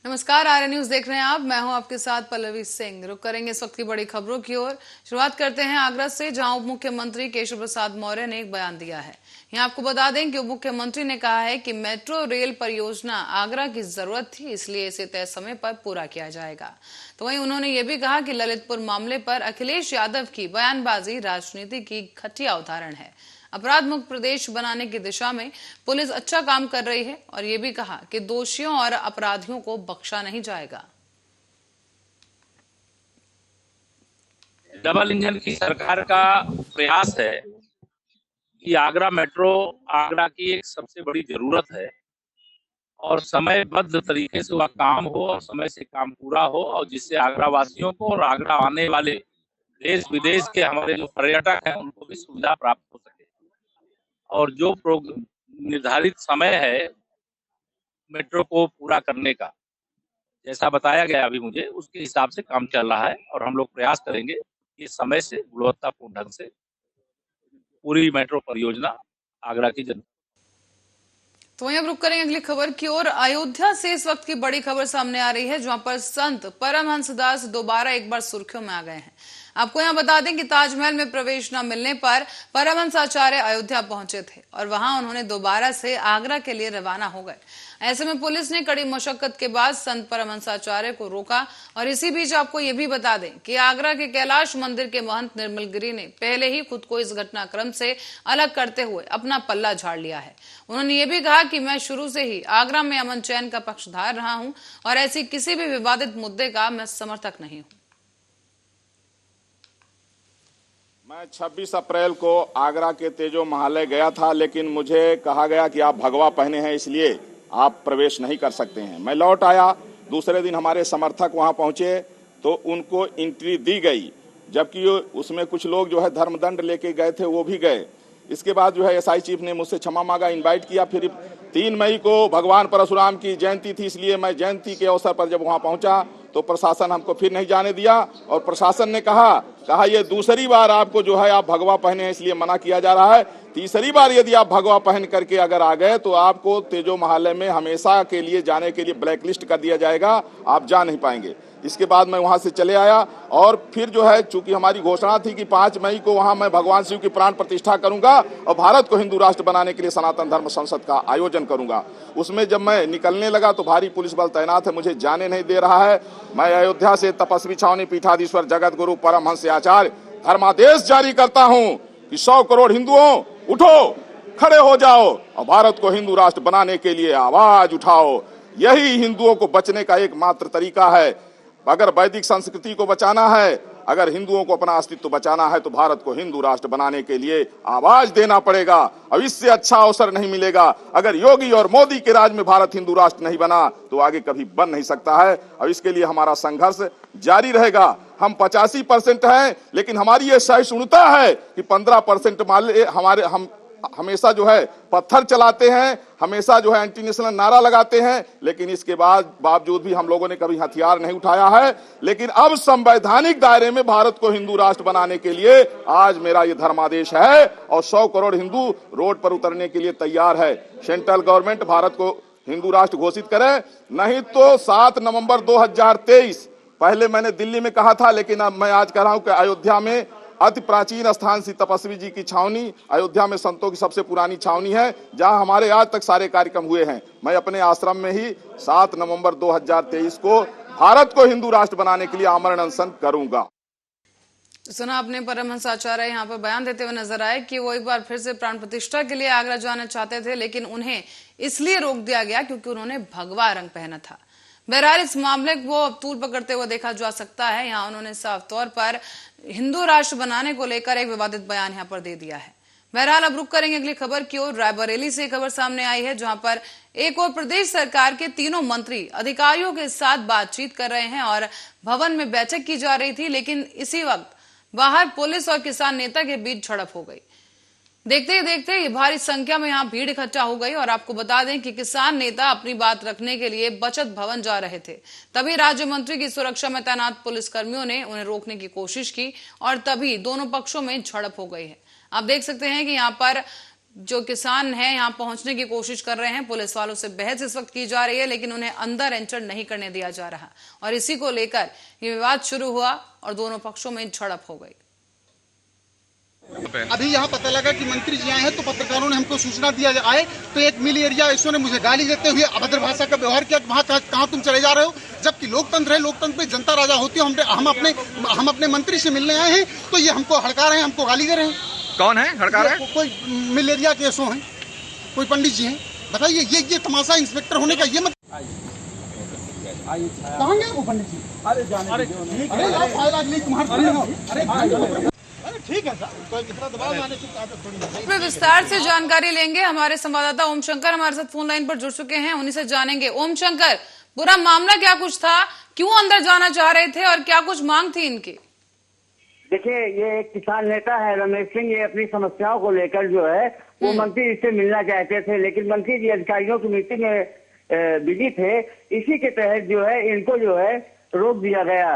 नमस्कार, आर्य न्यूज देख रहे हैं आप। मैं हूं आपके साथ पल्लवी सिंह। रुक करेंगे इस वक्त की बड़ी खबरों की ओर। शुरुआत करते हैं आगरा से, जहां उप मुख्यमंत्री केशव प्रसाद मौर्य ने एक बयान दिया है। यहां आपको बता दें कि उप मुख्यमंत्री ने कहा है कि मेट्रो रेल परियोजना आगरा की जरूरत थी, इसलिए इसे तय समय पर पूरा किया जाएगा। तो वहीं उन्होंने ये भी कहा कि ललितपुर मामले पर अखिलेश यादव की बयानबाजी राजनीति की घटिया उदाहरण है। अपराध मुक्त प्रदेश बनाने की दिशा में पुलिस अच्छा काम कर रही है और ये भी कहा कि दोषियों और अपराधियों को बख्शा नहीं जाएगा। डबल इंजन की सरकार का प्रयास है कि आगरा मेट्रो आगरा की एक सबसे बड़ी जरूरत है और समयबद्ध तरीके से वह काम हो और समय से काम पूरा हो और जिससे आगरा वासियों को और आगरा आने वाले देश विदेश के हमारे जो पर्यटक हैं उनको भी सुविधा प्राप्त हो सके। और जो निर्धारित समय है मेट्रो को पूरा करने का, जैसा बताया गया अभी मुझे, उसके हिसाब से काम चल रहा है और हम लोग प्रयास करेंगे कि समय से गुणवत्तापूर्ण ढंग से पूरी मेट्रो परियोजना आगरा की जनता। तो वहीं अब रुक करेंगे अगली खबर की ओर। अयोध्या से इस वक्त की बड़ी खबर सामने आ रही है, जहां पर संत परमहंस दास दोबारा एक बार सुर्खियों में आ गए हैं। आपको यहां बता दें कि ताजमहल में प्रवेश न मिलने पर परमहंस आचार्य अयोध्या पहुंचे थे और वहां उन्होंने दोबारा से आगरा के लिए रवाना हो गए। ऐसे में पुलिस ने कड़ी मशक्कत के बाद संत परमहंस आचार्य को रोका। और इसी बीच आपको ये भी बता दें कि आगरा के कैलाश मंदिर के महंत निर्मल गिरी ने पहले ही खुद को इस घटनाक्रम से अलग करते हुए अपना पल्ला झाड़ लिया है। उन्होंने ये भी कहा कि मैं शुरू से ही आगरा में अमन चैन का पक्षधार रहा हूं और ऐसी किसी भी विवादित मुद्दे का मैं समर्थक नहीं हूं। मैं 26 अप्रैल को आगरा के तेजो महालय गया था, लेकिन मुझे कहा गया कि आप भगवा पहने हैं इसलिए आप प्रवेश नहीं कर सकते हैं। मैं लौट आया, दूसरे दिन हमारे समर्थक वहां पहुंचे तो उनको एंट्री दी गई, जबकि उसमें कुछ लोग जो है धर्मदंड लेके गए थे वो भी गए। इसके बाद जो है एसआई चीफ ने मुझसे क्षमा मांगा, इनवाइट किया। फिर 3 मई को भगवान परशुराम की जयंती थी, इसलिए मैं जयंती के अवसर पर जब वहां पहुंचा तो प्रशासन हमको फिर नहीं जाने दिया और प्रशासन ने कहा ये दूसरी बार आपको जो है आप भगवा पहने हैं इसलिए मना किया जा रहा है। तीसरी बार यदि आप भगवा पहन करके अगर आ गए तो आपको तेजो महालय में हमेशा के लिए जाने के लिए ब्लैक लिस्ट कर दिया जाएगा, आप जा नहीं पाएंगे। इसके बाद मैं वहां से चले आया और फिर जो है चूंकि हमारी घोषणा थी कि 5 मई को वहां मैं भगवान शिव की प्राण प्रतिष्ठा करूंगा और भारत को हिंदू राष्ट्र बनाने के लिए सनातन धर्म संसद का आयोजन करूंगा। उसमें जब मैं निकलने लगा तो भारी पुलिस बल तैनात है, मुझे जाने नहीं दे रहा है। मैं अयोध्या से तपस्वी छावनी पीठाधीश्वर जगत गुरु परमहंस आचार्य धर्मादेश जारी करता हूं कि 100 करोड़ हिंदुओं उठो, खड़े हो जाओ और भारत को हिंदू राष्ट्र बनाने के लिए आवाज उठाओ। यही हिंदुओं को बचने का एकमात्र तरीका है। अगर वैदिक संस्कृति को बचाना है, अगर हिंदुओं को अपना अस्तित्व बचाना है तो भारत को हिंदू राष्ट्र बनाने के लिए आवाज देना पड़ेगा। अब इससे अच्छा अवसर नहीं मिलेगा। अगर योगी और मोदी के राज में भारत हिंदू राष्ट्र नहीं बना तो आगे कभी बन नहीं सकता है। और इसके लिए हमारा संघर्ष जारी रहेगा। हम 85% हैं, लेकिन हमारी ये सहिष्णुता है कि 15% हम हमेशा जो है पत्थर चलाते हैं, हमेशा जो है एंटी नेशनल नारा लगाते हैं, लेकिन इसके बावजूद भी हम लोगों ने कभी हथियार नहीं उठाया है। लेकिन अब संवैधानिक दायरे में भारत को हिंदू राष्ट्र बनाने के लिए आज मेरा ये धर्मादेश है और 100 करोड़ हिंदू रोड पर उतरने के लिए तैयार है। सेंट्रल गवर्नमेंट भारत को हिंदू राष्ट्र घोषित करे, नहीं तो 7 नवंबर 2023, पहले मैंने दिल्ली में कहा था लेकिन अब मैं आज कह रहा हूं कि अयोध्या में अति प्राचीन स्थान श्री तपस्वी जी की छावनी, अयोध्या में संतों की सबसे पुरानी छावनी है, जहां हमारे आज तक सारे कार्यक्रम हुए हैं। मैं अपने आश्रम में ही 7 नवंबर 2023 को भारत को हिंदू राष्ट्र बनाने के लिए आमरण अनशन करूंगा। सुना आपने, परमहंस आचार्य यहाँ पर बयान देते हुए नजर आए कि वो एक बार फिर से प्राण प्रतिष्ठा के लिए आगरा जाना चाहते थे, लेकिन उन्हें इसलिए रोक दिया गया क्योंकि उन्होंने भगवा रंग पहना था। बहरहाल इस मामले को अब तूल पकड़ते हुए देखा जा सकता है। यहाँ उन्होंने साफ तौर पर हिंदू राष्ट्र बनाने को लेकर एक विवादित बयान यहाँ पर दे दिया है। बहरहाल अब रुक करेंगे अगली खबर की ओर। रायबरेली से खबर सामने आई है, जहां पर एक और प्रदेश सरकार के तीनों मंत्री अधिकारियों के साथ बातचीत कर रहे हैं और भवन में बैठक की जा रही थी, लेकिन इसी वक्त बाहर पुलिस और किसान नेता के बीच झड़प हो गई। देखते ही देखते ये भारी संख्या में यहाँ भीड़ इकट्ठा हो गई और आपको बता दें कि किसान नेता अपनी बात रखने के लिए बचत भवन जा रहे थे। तभी राज्य मंत्री की सुरक्षा में तैनात पुलिस कर्मियों ने उन्हें रोकने की कोशिश की और तभी दोनों पक्षों में झड़प हो गई है। आप देख सकते हैं कि यहाँ पर जो किसान हैं यहाँ पहुंचने की कोशिश कर रहे हैं। पुलिस वालों से बहस इस वक्त की जा रही है, लेकिन उन्हें अंदर एंटर नहीं करने दिया जा रहा और इसी को लेकर ये विवाद शुरू हुआ और दोनों पक्षों में झड़प हो गई। अभी यहाँ पता लगा कि मंत्री जी आए हैं, तो पत्रकारों ने हमको सूचना दिया आए तो एक मिल एरिया ऐसो ने मुझे गाली देते हुए अभद्र भाषा का व्यवहार किया। वहाँ कहाँ तुम चले जा रहे हो, जबकि लोकतंत्र है, लोकतंत्र में जनता राजा होती है। हम अपने मंत्री से मिलने आए हैं तो ये हमको हड़का रहे हैं, हमको गाली दे रहे हैं। कौन है हड़का रहे हैं? कोई मिल एरिया के ऐसो हैं, कोई पंडित जी हैं। बताइए ये तमाशा इंस्पेक्टर होने का ये कहाँ गए वो पंडित जी? अरे ठीक है सर, इतना दबाव लाने से विस्तार से जानकारी लेंगे। हमारे संवाददाता ओम शंकर हमारे साथ फोन लाइन पर जुड़ चुके हैं, उन्हीं से जानेंगे। ओम शंकर, पूरा मामला क्या कुछ था, क्यों अंदर जाना चाह रहे थे और क्या कुछ मांग थी इनकी? देखिए, ये एक किसान नेता है रमेश सिंह, ये अपनी समस्याओं को लेकर जो है वो मंत्री जी से मिलना चाहते थे, लेकिन मंत्री जी अधिकारियों की मीटिंग में बिजी थे। इसी के तहत जो है इनको जो है रोक दिया गया।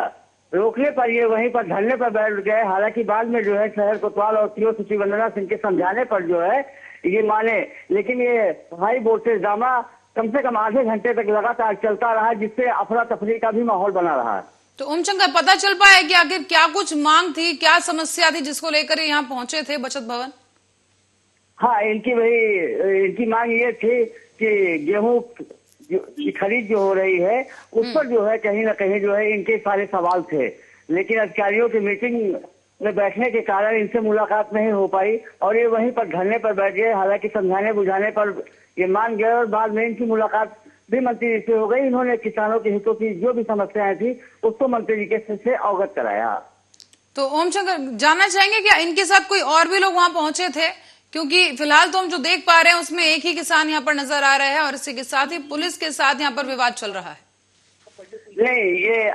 रोकने पर ये वहीं पर धरने पर बैठ गए। हालांकि बाद में जो है शहर कोतवाल और सीओ सुश्री वंदना सिंह के समझाने पर जो है ये माने, लेकिन ये हाई वोल्टेज ड्रामा कम से कम आधे घंटे तक लगातार चलता रहा, जिससे अफरा तफरी का भी माहौल बना रहा। तो ओम शंकर, पता चल पाया कि आखिर क्या कुछ मांग थी, क्या समस्या थी जिसको लेकर यहाँ पहुंचे थे बचत भवन? हाँ, इनकी मांग ये थी कि गेहूं की खरीद जो हो रही है उस पर जो है कहीं ना कहीं जो है इनके सारे सवाल थे, लेकिन अधिकारियों की मीटिंग में बैठने के कारण इनसे मुलाकात नहीं हो पाई और ये वहीं पर धरने पर बैठ गए। हालांकि समझाने बुझाने पर ये मान गए और बाद में इनकी मुलाकात भी मंत्री जी से हो गई। इन्होंने किसानों के हितों की जो भी समस्याएं थी उसको मंत्री जी के से अवगत कराया। तो ओम शंकर, जानना चाहेंगे क्या इनके साथ कोई और भी लोग वहां पहुंचे थे? क्योंकि फिलहाल तो हम जो देख पा रहे हैं उसमें एक ही किसान यहाँ पर नजर आ रहा है और इसी के साथ ही पुलिस के साथ यहाँ पर विवाद चल रहा है। नहीं, ये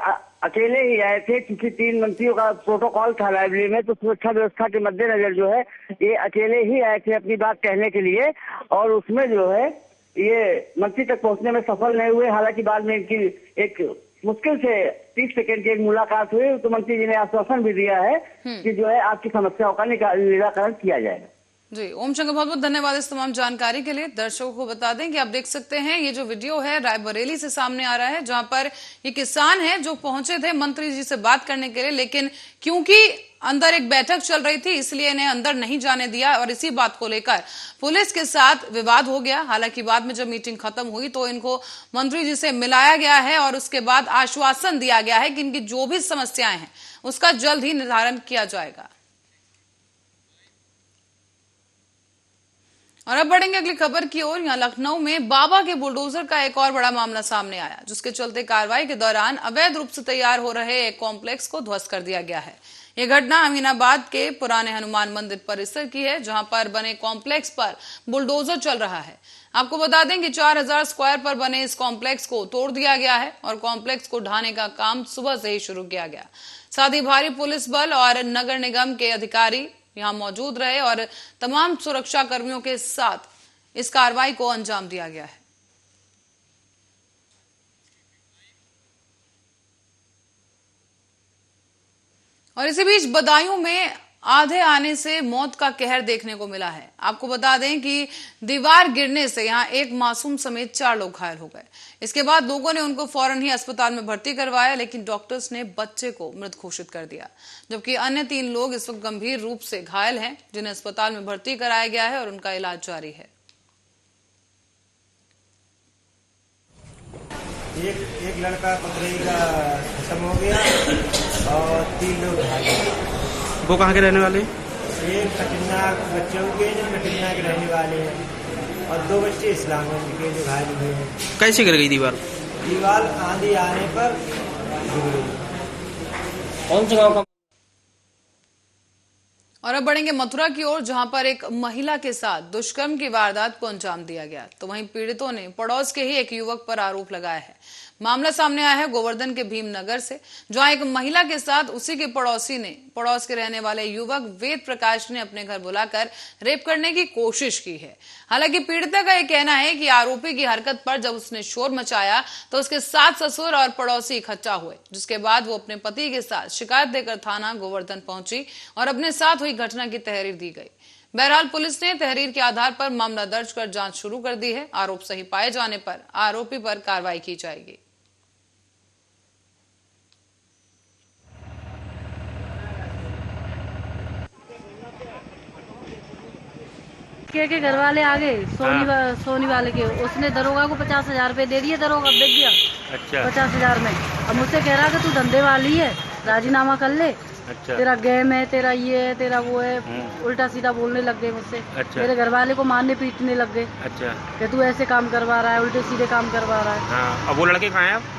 अकेले ही आए थे क्योंकि 3 मंत्रियों का प्रोटोकॉल था लाइब्रेरी में, तो सुरक्षा व्यवस्था के मद्देनजर जो है ये अकेले ही आए थे अपनी बात कहने के लिए और उसमें जो है ये मंत्री तक पहुंचने में सफल नहीं हुए। हालांकि बाद में इनकी एक मुश्किल से 30 सेकंड की एक मुलाकात हुई तो मंत्री जी ने आश्वासन भी दिया है कि जो है आपकी समस्याओं का निराकरण किया जाएगा। जी, ओम शंकर, बहुत बहुत धन्यवाद इस तमाम जानकारी के लिए। दर्शकों को बता दें कि आप देख सकते हैं ये जो वीडियो है रायबरेली से सामने आ रहा है, जहां पर ये किसान है जो पहुंचे थे मंत्री जी से बात करने के लिए, लेकिन क्योंकि अंदर एक बैठक चल रही थी इसलिए इन्हें अंदर नहीं जाने दिया और इसी बात को लेकर पुलिस के साथ विवाद हो गया। हालांकि बाद में जब मीटिंग खत्म हुई तो इनको मंत्री जी से मिलाया गया है और उसके बाद आश्वासन दिया गया है कि इनकी जो भी समस्याएं हैं उसका जल्द ही निर्धारण किया जाएगा। और अब बढ़ेंगे अगली खबर की ओर। यहाँ लखनऊ में बाबा के बुलडोजर का एक और बड़ा मामला सामने आया, जिसके चलते कार्रवाई के दौरान अवैध रूप से तैयार हो रहे एक कॉम्प्लेक्स को ध्वस्त कर दिया गया है। यह घटना अमीनाबाद के पुराने हनुमान मंदिर परिसर की है, जहां पर बने कॉम्प्लेक्स पर बुलडोजर चल रहा है। आपको बता दें कि 4000 स्क्वायर पर बने इस कॉम्प्लेक्स को तोड़ दिया गया है और कॉम्प्लेक्स को ढाने का काम सुबह से ही शुरू किया गया। साथ ही भारी पुलिस बल और नगर निगम के अधिकारी यहां मौजूद रहे और तमाम सुरक्षा कर्मियों के साथ इस कार्रवाई को अंजाम दिया गया है। और इसी बीच बदायूं में आधे आने से मौत का कहर देखने को मिला है। आपको बता दें कि दीवार गिरने से यहां एक मासूम समेत 4 लोग घायल हो गए। इसके बाद लोगों ने उनको फौरन ही अस्पताल में भर्ती करवाया, लेकिन डॉक्टर्स ने बच्चे को मृत घोषित कर दिया, जबकि अन्य 3 लोग इस वक्त गंभीर रूप से घायल हैं, जिन्हें अस्पताल में भर्ती कराया गया है और उनका इलाज जारी है। एक लड़का पकड़ई का खत्म हो गया और 3 लोग घायल। वो कहाँ के रहने वाले? एक कटिन्ना बच्चों के जो कटिन्ना के रहने वाले हैं और 2 बच्चे इस्लामगंज के जो घायल हुए हैं। कैसे गिर गई दीवार? दीवार आंधी आने पर गिर गई। कौन से गाँव का? और अब बढ़ेंगे मथुरा की ओर, जहां पर एक महिला के साथ दुष्कर्म की वारदात को अंजाम दिया गया, तो वहीं पीड़ितों ने पड़ोस के ही एक युवक पर आरोप लगाया है। मामला सामने आया है गोवर्धन के भीमनगर से, जहां एक महिला के साथ उसी के पड़ोसी ने पड़ोस के रहने वाले युवक वेद प्रकाश ने अपने घर बुलाकर रेप करने की कोशिश की है। हालांकि पीड़िता का यह कहना है कि आरोपी की हरकत पर जब उसने शोर मचाया तो उसके सास ससुर और पड़ोसी इकट्ठा हुए, जिसके बाद वो अपने पति के साथ शिकायत देकर थाना गोवर्धन पहुंची और अपने साथ हुई घटना की तहरीर दी गई। बहरहाल पुलिस ने तहरीर के आधार पर मामला दर्ज कर जांच शुरू कर दी है। आरोप सही पाए जाने पर आरोपी पर कार्रवाई की जाएगी। के घर वाले आ गए सोनी वाले के, उसने दरोगा को 50,000 रुपए दे दिए, दरोगा बिक गया। अच्छा। 50,000 में। अब मुझसे कह रहा कि तू धंधे वाली है, राजीनामा कर ले। अच्छा। तेरा गेम है, तेरा ये है, तेरा वो है, उल्टा सीधा बोलने लग गए मुझसे। अच्छा। मेरे घर वाले को मारने पीटने लग गए। अच्छा। कि तू ऐसे काम करवा रहा है, उल्टे सीधे काम करवा रहा है। हाँ। अब वो लड़के कहाँ हैं अब?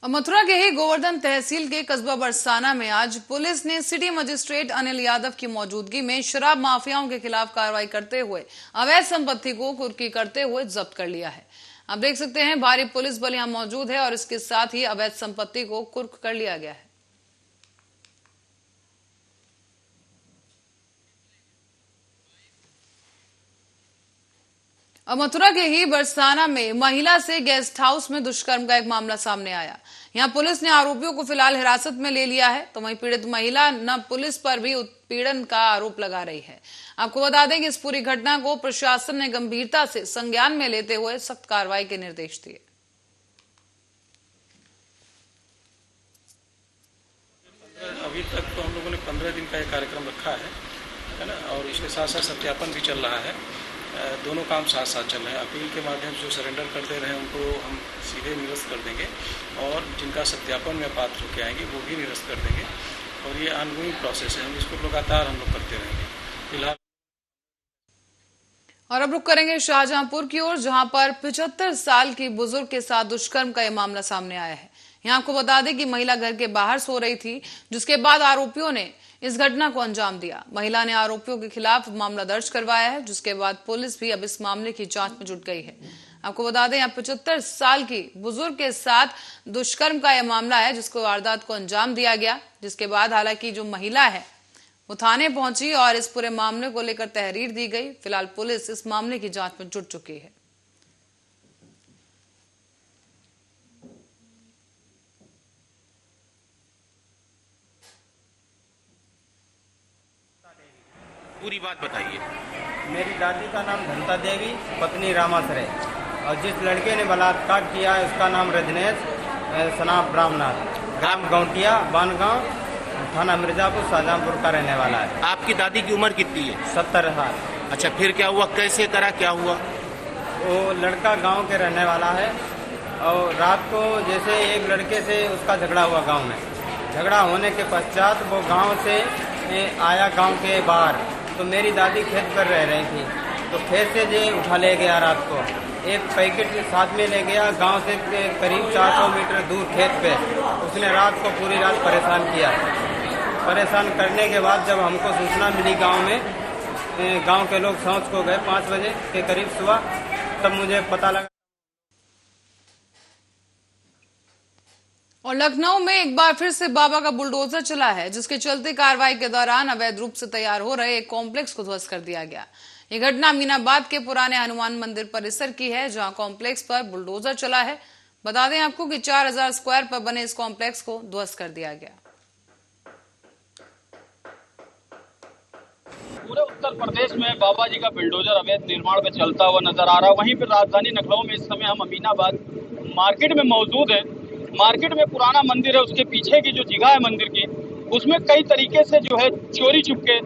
मथुरा के ही गोवर्धन तहसील के कस्बा बरसाना में आज पुलिस ने सिटी मजिस्ट्रेट अनिल यादव की मौजूदगी में शराब माफियाओं के खिलाफ कार्रवाई करते हुए अवैध संपत्ति को कुर्की करते हुए जब्त कर लिया है। आप देख सकते हैं भारी पुलिस बल यहां मौजूद है और इसके साथ ही अवैध संपत्ति को कुर्क कर लिया गया है। मथुरा के ही बरसाना में महिला से गेस्ट हाउस में दुष्कर्म का एक मामला सामने आया। यहां पुलिस ने आरोपियों को फिलहाल हिरासत में ले लिया है, तो वहीं पीड़ित महिला न पुलिस पर भी उत्पीड़न का आरोप लगा रही है। आपको बता दें कि इस पूरी घटना को प्रशासन ने गंभीरता से संज्ञान में लेते हुए सख्त कार्रवाई के निर्देश दिए। अभी तक तो हम लोगों ने 15 दिन का एक कार्यक्रम रखा है ना, और इसके साथ साथ सत्यापन भी चल रहा है। दोनों काम साथ साथ चल रहे हैं। अपील के माध्यम से जो सरेंडर कर दे रहे हैं उनको हम सीधे निरस्त कर देंगे, और जिनका सत्यापन में पात्र होकर आएंगे वो भी निरस्त कर देंगे। और ये ऑनगोइंग प्रोसेस है, हम इसको लगातार हम लोग करते रहेंगे। फिलहाल और अब रुक करेंगे शाहजहांपुर की ओर, जहां पर 75 साल की बुजुर्ग के साथ दुष्कर्म का यह मामला सामने आया है। यहां आपको बता दें कि महिला घर के बाहर सो रही थी, जिसके बाद आरोपियों ने इस घटना को अंजाम दिया। महिला ने आरोपियों के खिलाफ मामला दर्ज करवाया है, जिसके बाद पुलिस भी अब इस मामले की जांच में जुट गई है। आपको बता दें, यहाँ 75 साल की बुजुर्ग के साथ दुष्कर्म का यह मामला है, जिसको वारदात को अंजाम दिया गया। जिसके बाद हालांकि जो महिला है वो थाने पहुंची और इस पूरे मामले को लेकर तहरीर दी गई। फिलहाल पुलिस इस मामले की जांच में जुट चुकी है। पूरी बात बताइए। मेरी दादी का नाम धनता देवी, पत्नी रामाश्रय, और जिस लड़के ने बलात्कार किया है उसका नाम रजनेश सनाब ब्राह्मनाथ, ग्राम गौटिया, बानगांव, थाना मिर्जापुर, शाहजहांपुर का रहने वाला है। आपकी दादी की उम्र कितनी है? 70 साल। अच्छा, फिर क्या हुआ, कैसे करा, क्या हुआ? वो लड़का गांव के रहने वाला है, और रात को जैसे एक लड़के से उसका झगड़ा हुआ गांव में। झगड़ा होने के पश्चात वो गांव से आया, गांव के बाहर, तो मेरी दादी खेत पर रह रही थी, तो खेत से जे उठा ले गया। रात को एक पैकेट साथ में ले गया, गांव से करीब 400 मीटर दूर खेत पे। उसने रात को पूरी रात परेशान किया। परेशान करने के बाद जब हमको सूचना मिली गांव में, गांव के लोग सांझ को गए 5 बजे के करीब सुबह, तब मुझे पता लगा। और लखनऊ में एक बार फिर से बाबा का बुलडोजर चला है, जिसके चलते कार्रवाई के दौरान अवैध रूप से तैयार हो रहे एक कॉम्प्लेक्स को ध्वस्त कर दिया गया। ये घटना अमीनाबाद के पुराने हनुमान मंदिर परिसर की है, जहां कॉम्प्लेक्स पर बुलडोजर चला है। बता दें आपको कि 4000 स्क्वायर पर बने इस कॉम्प्लेक्स को ध्वस्त कर दिया गया। पूरे उत्तर प्रदेश में बाबा जी का बुलडोजर अवैध निर्माण में चलता हुआ नजर आ रहा है। वहीं पर राजधानी लखनऊ में इस समय हम अमीनाबाद मार्केट में मौजूद है। मार्केट में पुराना मंदिर है, उसके पीछे की जो जगह है मंदिर की, उसमें कई तरीके से जो है चोरी चुपके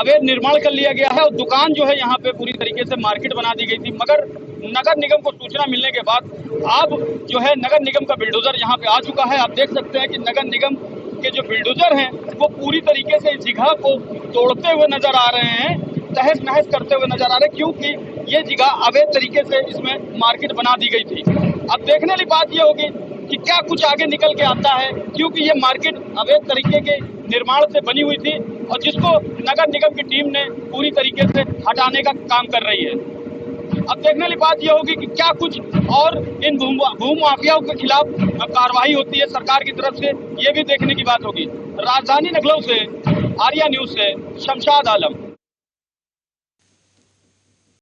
अवैध निर्माण कर लिया गया है, और दुकान जो है यहाँ पे पूरी तरीके से मार्केट बना दी गई थी। मगर नगर निगम को सूचना मिलने के बाद अब जो है नगर निगम का बुलडोजर यहाँ पे आ चुका है। आप देख सकते हैं कि नगर निगम के जो बुलडोजर हैं वो पूरी तरीके से इस जगह को तोड़ते हुए नजर आ रहे हैं, तहस नहस करते हुए नजर आ रहे हैं, क्योंकि ये जगह अवैध तरीके से इसमें मार्केट बना दी गई थी। अब देखने वाली बात ये होगी कि क्या कुछ आगे निकल के आता है, क्योंकि ये मार्केट अवैध तरीके के निर्माण से बनी हुई थी, और जिसको नगर निगम की टीम ने पूरी तरीके से हटाने का काम कर रही है। अब देखने वाली बात यह होगी कि क्या कुछ और इन भू माफियाओं के खिलाफ कार्रवाई होती है सरकार की तरफ से, ये भी देखने की बात होगी। राजधानी लखनऊ से आर्या न्यूज से शमशाद आलम।